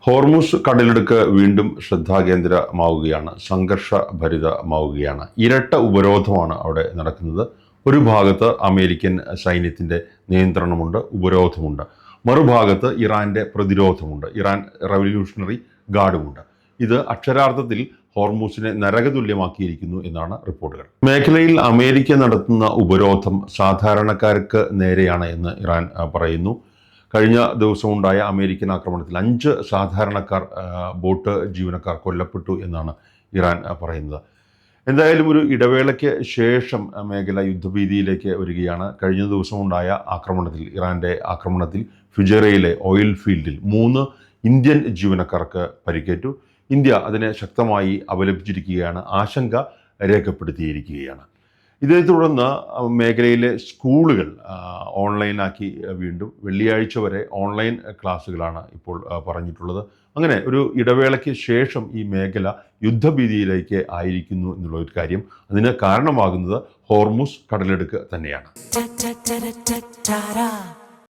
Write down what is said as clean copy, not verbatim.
Hormuz കടലിടുക്ക് വീണ്ടും ശ്രദ്ധാകേന്ദ്രമാവുകയാണ്, സംഘർഷഭരിതമാവുകയാണ്. ഇരട്ട ഉപരോധമാണ് അവിടെ നടക്കുന്നത്. ഒരു ഭാഗത്ത് അമേരിക്കൻ സൈന്യത്തിൻ്റെ നിയന്ത്രണമുണ്ട്, ഉപരോധമുണ്ട്. മറുഭാഗത്ത് ഇറാൻ്റെ പ്രതിരോധമുണ്ട്, ഇറാൻ റവല്യൂഷണറി ഗാർഡുമുണ്ട്. ഇത് അക്ഷരാർത്ഥത്തിൽ ഹോർമുസിനെ നരകതുല്യമാക്കിയിരിക്കുന്നു എന്നാണ് റിപ്പോർട്ടുകൾ. മേഖലയിൽ അമേരിക്ക നടത്തുന്ന ഉപരോധം സാധാരണക്കാർക്ക് നേരെയാണ് എന്ന് ഇറാൻ പറയുന്നു. കഴിഞ്ഞ ദിവസമുണ്ടായ അമേരിക്കൻ ആക്രമണത്തിൽ 5 സാധാരണക്കാർ, ബോട്ട് ജീവനക്കാർ കൊല്ലപ്പെട്ടു എന്നാണ് ഇറാൻ പറയുന്നത്. എന്തായാലും ഒരു ഇടവേളയ്ക്ക് ശേഷം മേഖല യുദ്ധഭീതിയിലേക്ക് വരികയാണ്. കഴിഞ്ഞ ദിവസമുണ്ടായ ആക്രമണത്തിൽ, ഇറാൻ്റെ ആക്രമണത്തിൽ ഫുജൈറയിലെ ഓയിൽ ഫീൽഡിൽ 3 ഇന്ത്യൻ ജീവനക്കാർക്ക് പരിക്കേറ്റു. ഇന്ത്യ അതിനെ ശക്തമായി അപലപിച്ചിരിക്കുകയാണ്, ആശങ്ക രേഖപ്പെടുത്തിയിരിക്കുകയാണ്. ഇതേ തുടർന്ന് മേഖലയിലെ സ്കൂളുകൾ ഓൺലൈനാക്കി, വീണ്ടും വെള്ളിയാഴ്ച വരെ ഓൺലൈൻ ക്ലാസ്സുകളാണ് ഇപ്പോൾ പറഞ്ഞിട്ടുള്ളത്. അങ്ങനെ ഒരു ഇടവേളയ്ക്ക് ശേഷം ഈ മേഖല യുദ്ധഭീതിയിലേക്ക് ആയിരിക്കുന്നു എന്നുള്ള ഒരു കാര്യം, അതിന് കാരണമാകുന്നത് ഹോർമുസ് കടലിടുക്ക് തന്നെയാണ്.